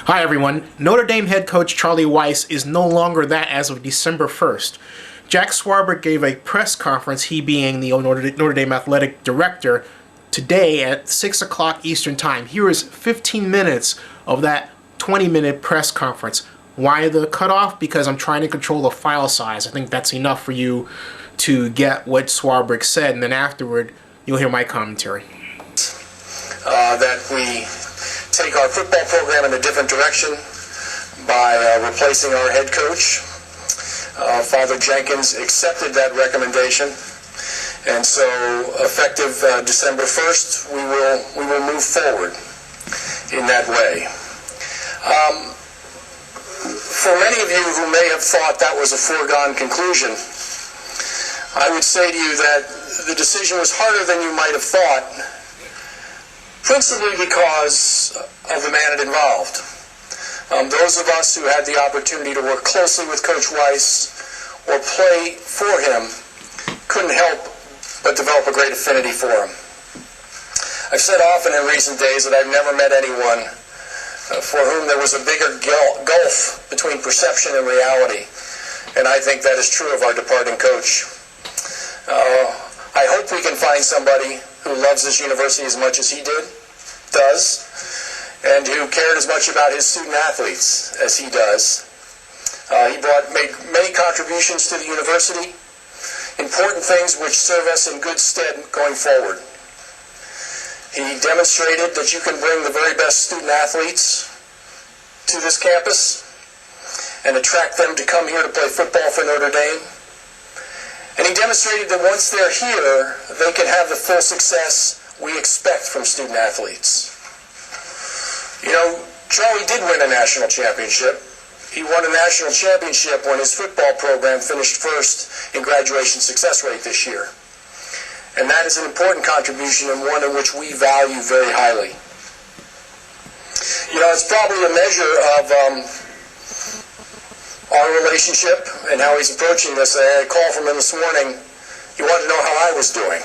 Hi everyone. Notre Dame head coach Charlie Weiss is no longer that as of December 1st. Jack Swarbrick gave a press conference, he being the Notre Dame athletic director, today at 6 o'clock Eastern Time. Here is 15 minutes of that 20-minute press conference. Why the cutoff? Because I'm trying to control the file size. I think that's enough for you to get what Swarbrick said, and then afterward you'll hear my commentary. That we take our football program in a different direction by replacing our head coach. Father Jenkins accepted that recommendation, and so effective December 1st, we will move forward in that way. For many of you who may have thought that was a foregone conclusion, I would say to you that the decision was harder than you might have thought, principally because of the man it involved. Those of us who had the opportunity to work closely with Coach Weiss or play for him couldn't help but develop a great affinity for him. I've said often in recent days that I've never met anyone for whom there was a bigger gulf between perception and reality, and I think that is true of our departing coach. I hope we can find somebody who loves this university as much as he does, and who cared as much about his student athletes as he does. He made many contributions to the university, important things which serve us in good stead going forward. He demonstrated that you can bring the very best student athletes to this campus and attract them to come here to play football for Notre Dame. And he demonstrated that once they're here, they can have the full success we expect from student athletes. You know, Charlie did win a national championship. He won a national championship when his football program finished first in graduation success rate this year. And that is an important contribution and one in which we value very highly. You know, it's probably a measure of our relationship and how he's approaching this. I had a call from him this morning. He wanted to know how I was doing.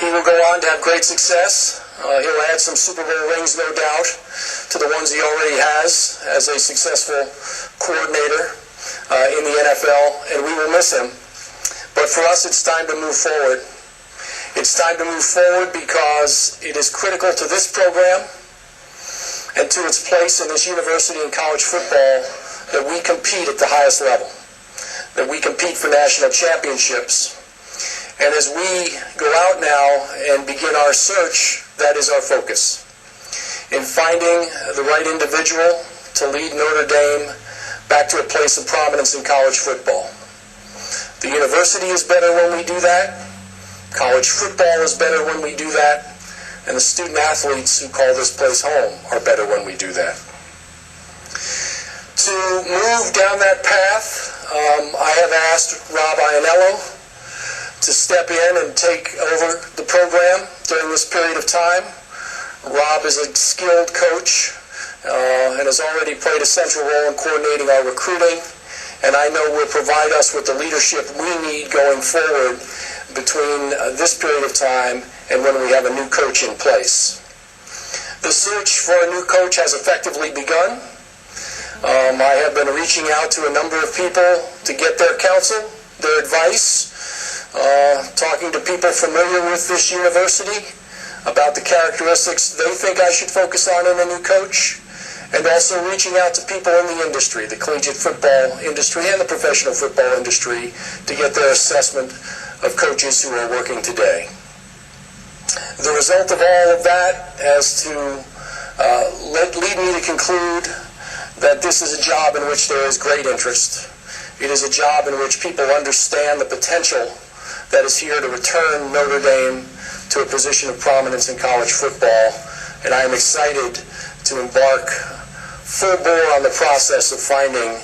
He will go on to have great success. He'll add some Super Bowl rings, no doubt, to the ones he already has as a successful coordinator in the NFL, and we will miss him. But for us, it's time to move forward. It's time to move forward because it is critical to this program and to its place in this university and college football that we compete at the highest level, that we compete for national championships. And as we go out now and begin our search, that is our focus, in finding the right individual to lead Notre Dame back to a place of prominence in college football. The university is better when we do that. College football is better when we do that. And the student athletes who call this place home are better when we do that. To move down that path, I have asked Rob Ianello to step in and take over the program during this period of time. Rob is a skilled coach and has already played a central role in coordinating our recruiting, and I know will provide us with the leadership we need going forward between this period of time and when we have a new coach in place. The search for a new coach has effectively begun. I have been reaching out to a number of people to get their counsel, their advice, talking to people familiar with this university about the characteristics they think I should focus on in a new coach, and also reaching out to people in the industry, the collegiate football industry and the professional football industry, to get their assessment of coaches who are working today. The result of all of that has to lead me to conclude that this is a job in which there is great interest. It is a job in which people understand the potential that is here to return Notre Dame to a position of prominence in college football, and I am excited to embark full bore on the process of finding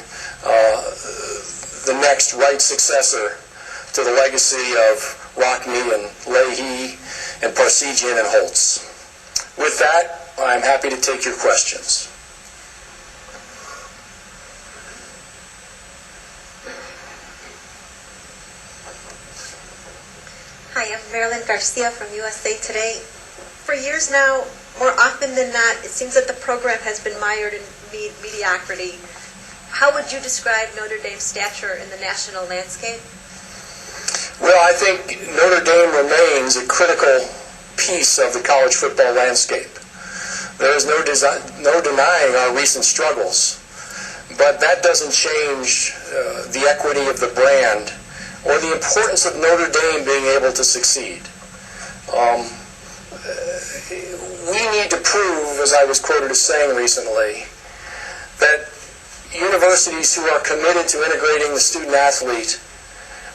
the next right successor to the legacy of Rockne and Leahy and Parsegian and Holtz. With that, I am happy to take your questions. Hi, I'm Marilyn Garcia from USA Today. for years now, more often than not, it seems that the program has been mired in mediocrity. How would you describe Notre Dame's stature in the national landscape? Well, I think Notre Dame remains a critical piece of the college football landscape. There is no denying our recent struggles, but that doesn't change the equity of the brand or the importance of Notre Dame being able to succeed. We need to prove, as I was quoted as saying recently, that universities who are committed to integrating the student athlete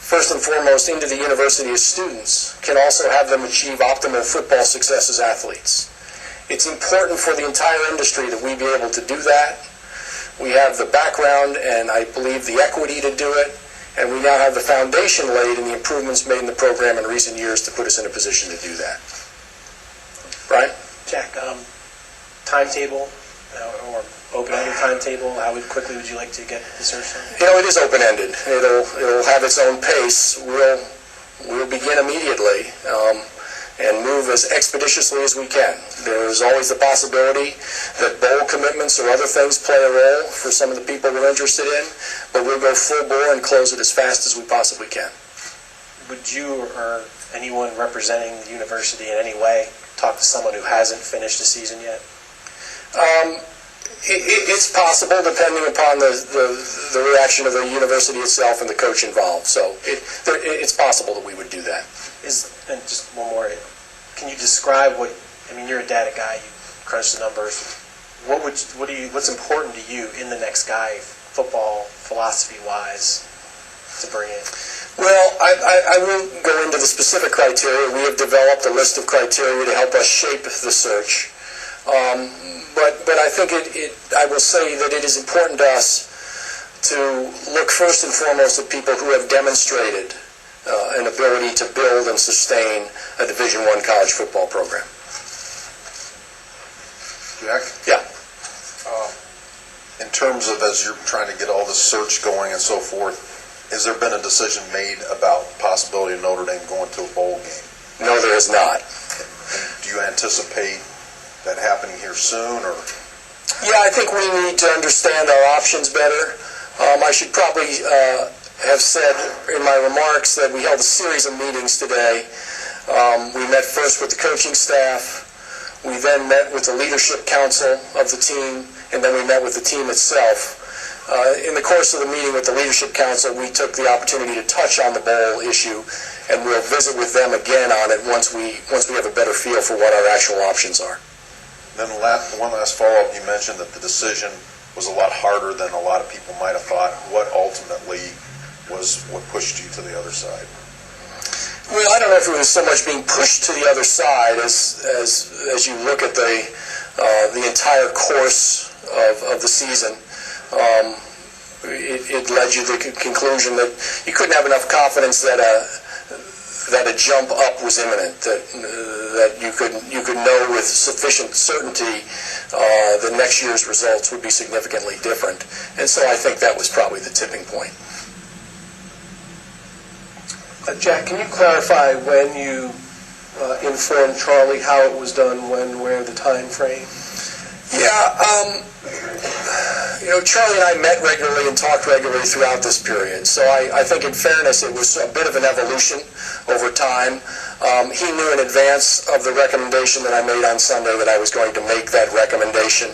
first and foremost into the university as students can also have them achieve optimal football success as athletes. It's important for the entire industry that we be able to do that. We have the background and I believe the equity to do it, and we now have the foundation laid and the improvements made in the program in recent years to put us in a position to do that. Brian? Jack, timetable or open-ended timetable, how quickly would you like to get the search done? You know, it is open-ended. It'll have its own pace. We'll begin immediately and move as expeditiously as we can. There's always the possibility that bowl commitments or other things play a role for some of the people we're interested in, but we'll go full bore and close it as fast as we possibly can. Would you or anyone representing the university in any way talk to someone who hasn't finished the season yet? It's possible, depending upon the reaction of the university itself and the coach involved. So it's possible that we would do that. And just one more, can you describe you're a data guy, you crunch the numbers. What's important to you in the next guy, football, philosophy-wise, to bring in? Well, I won't go into the specific criteria. We have developed a list of criteria to help us shape the search. But I think I will say that it is important to us to look first and foremost at people who have demonstrated an ability to build and sustain a Division I college football program. Jack? Yeah. In terms of as you're trying to get all this search going and so forth, has there been a decision made about the possibility of Notre Dame going to a bowl game? No, there is not. Do you anticipate that happening here soon, or? Yeah, I think we need to understand our options better. I should probably have said in my remarks that we held a series of meetings today. We met first with the coaching staff. We then met with the leadership council of the team, and then we met with the team itself. In the course of the meeting with the leadership council, we took the opportunity to touch on the bowl issue, and we'll visit with them again on it once we have a better feel for what our actual options are. Then one last follow-up, you mentioned that the decision was a lot harder than a lot of people might have thought. What ultimately was what pushed you to the other side? Well, I don't know if it was so much being pushed to the other side as you look at the entire course of the season. It led you to the conclusion that you couldn't have enough confidence that a jump up was imminent, that you could know with sufficient certainty that next year's results would be significantly different. And so I think that was probably the tipping point. Jack, can you clarify when you informed Charlie how it was done, when, where, the time frame? Yeah, Charlie and I met regularly and talked regularly throughout this period. So I think in fairness, it was a bit of an evolution over time. He knew in advance of the recommendation that I made on Sunday that I was going to make that recommendation.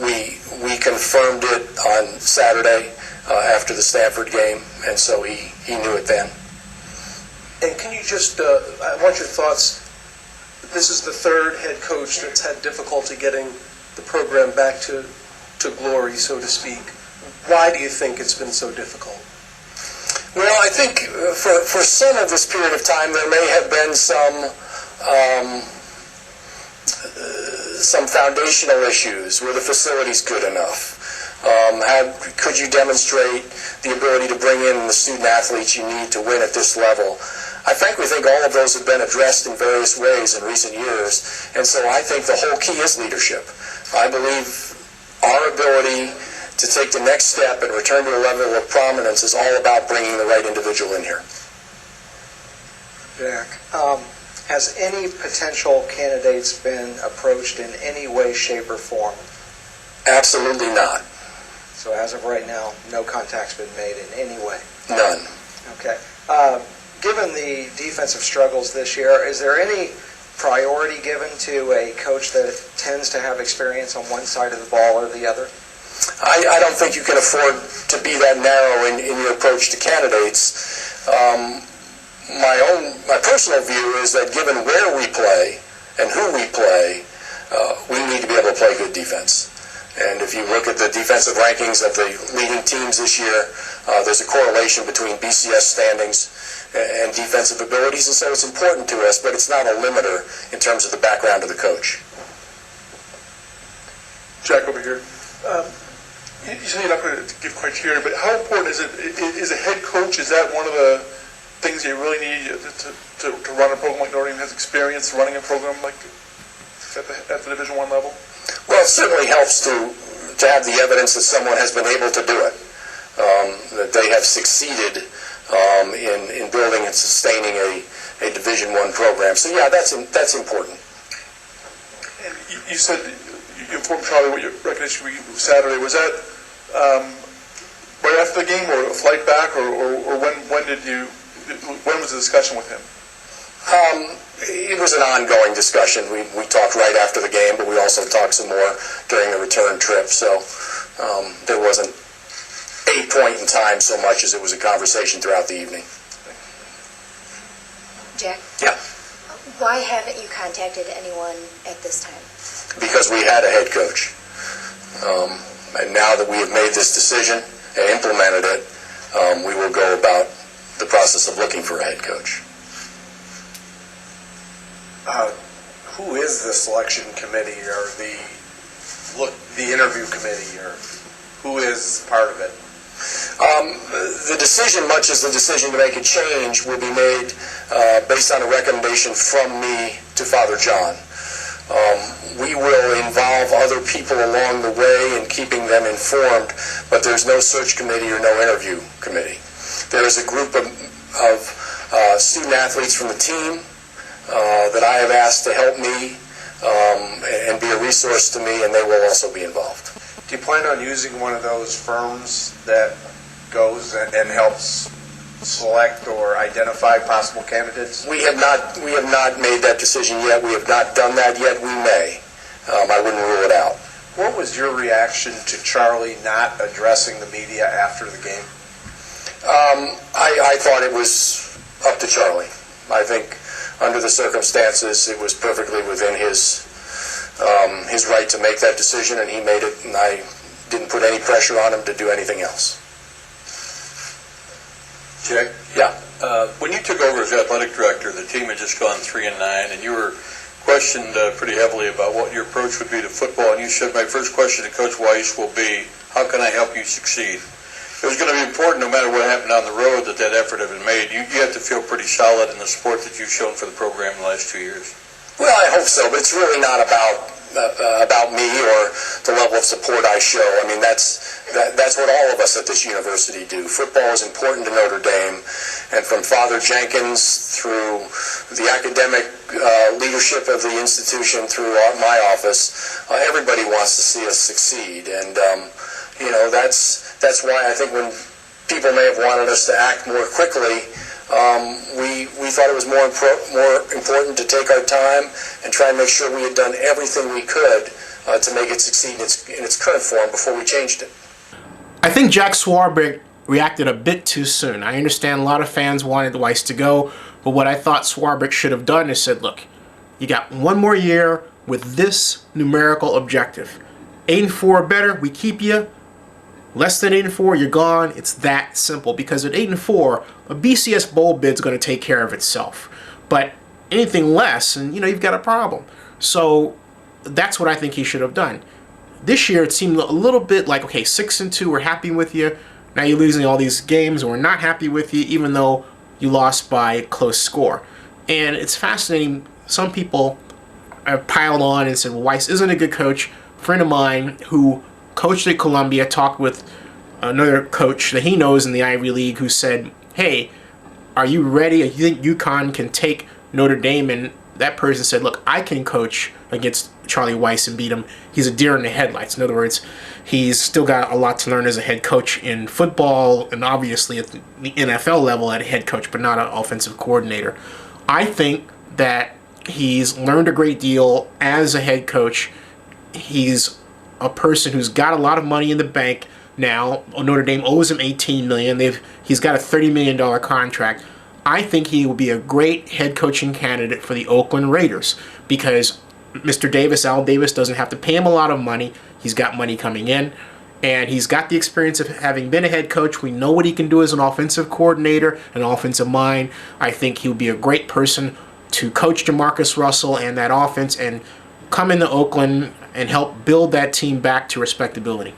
We confirmed it on Saturday after the Stanford game, and so he knew it then. And can you just, I want your thoughts. This is the third head coach that's had difficulty getting the program back to glory, so to speak. Why do you think it's been so difficult? Well, I think for some of this period of time there may have been some foundational issues. Were the facilities good enough? Could you demonstrate the ability to bring in the student athletes you need to win at this level? I frankly think all of those have been addressed in various ways in recent years, and so I think the whole key is leadership. I believe our ability to take the next step and return to a level of prominence is all about bringing the right individual in here. Jack, Has any potential candidates been approached in any way, shape, or form? Absolutely not. So as of right now, no contact's been made in any way? None. Okay. Given the defensive struggles this year, is there any priority given to a coach that tends to have experience on one side of the ball or the other? I don't think you can afford to be that narrow in your approach to candidates. My personal view is that given where we play and who we play, we need to be able to play good defense. And if you look at the defensive rankings of the leading teams this year, there's a correlation between BCS standings and defensive abilities, and so it's important to us, but it's not a limiter in terms of the background of the coach. Jack, over here. You said you're not going to give criteria, but how important is it? Is a head coach, is that one of the things you really need to run a program like Notre Dame has experience running a program like at the Division I level? Well, it certainly helps to have the evidence that someone has been able to do it, that they have succeeded in building and sustaining a Division I program. So yeah, that's important. And you said you informed Charlie what your recognition was Saturday. Was that right after the game, or a flight back, or when was the discussion with him? It was an ongoing discussion. We talked right after the game, but we also talked some more during the return trip. So there wasn't a point in time so much as it was a conversation throughout the evening. Jack? Yeah. Why haven't you contacted anyone at this time? Because we had a head coach. And now that we have made this decision and implemented it, we will go about the process of looking for a head coach. Who is the selection committee or the interview committee, or who is part of it? The decision, much as the decision to make a change, will be made based on a recommendation from me to Father John. We will involve other people along the way in keeping them informed, but there's no search committee or no interview committee. There is a group of student athletes from the team that I have asked to help me and be a resource to me, and they will also be involved. Do you plan on using one of those firms that goes and helps select or identify possible candidates? We have not made that decision yet. We have not done that yet. We may. I wouldn't rule it out. What was your reaction to Charlie not addressing the media after the game? I thought it was up to Charlie. I think under the circumstances, it was perfectly within his right to make that decision, and he made it, and I didn't put any pressure on him to do anything else. Jack? Yeah. When you took over as athletic director, the team had just gone 3-9, and you were questioned pretty heavily about what your approach would be to football, and you said, my first question to Coach Weiss will be, how can I help you succeed? It was going to be important, no matter what happened on the road, that effort had been made. You have to feel pretty solid in the support that you've shown for the program in the last 2 years. Well, I hope so, but it's really not about me or the level of support I show. I mean, that's what all of us at this university do. Football is important to Notre Dame, and from Father Jenkins through the academic leadership of the institution through my office, everybody wants to see us succeed, and that's why I think when people may have wanted us to act more quickly, we thought it was more important to take our time and try and make sure we had done everything we could to make it succeed in its current form before we changed it. I think Jack Swarbrick reacted a bit too soon. I understand a lot of fans wanted Weiss to go, but what I thought Swarbrick should have done is said, look, you got one more year with this numerical objective. 8-4 or better, we keep you. Less than 8-4, you're gone. It's that simple, because at 8-4, a BCS bowl bid's going to take care of itself. But anything less, and you've got a problem. So that's what I think he should have done. This year, it seemed a little bit like, okay, 6-2, we're happy with you. Now you're losing all these games, and we're not happy with you, even though you lost by a close score. And it's fascinating. Some people have piled on and said, well, Weiss isn't a good coach. A friend of mine who coached at Columbia talked with another coach that he knows in the Ivy League who said, hey, are you ready? You think UConn can take Notre Dame, and that person said, look, I can coach against Charlie Weiss and beat him. He's a deer in the headlights. In other words, he's still got a lot to learn as a head coach in football and obviously at the NFL level at a head coach, but not an offensive coordinator. I think that he's learned a great deal as a head coach. He's a person who's got a lot of money in the bank now. Notre Dame owes him $18 million. He's got a $30 million contract. I think he will be a great head coaching candidate for the Oakland Raiders because Mr. Davis, Al Davis, doesn't have to pay him a lot of money. He's got money coming in, and he's got the experience of having been a head coach. We know what he can do as an offensive coordinator, an offensive mind. I think he would be a great person to coach DeMarcus Russell and that offense and come into Oakland and help build that team back to respectability.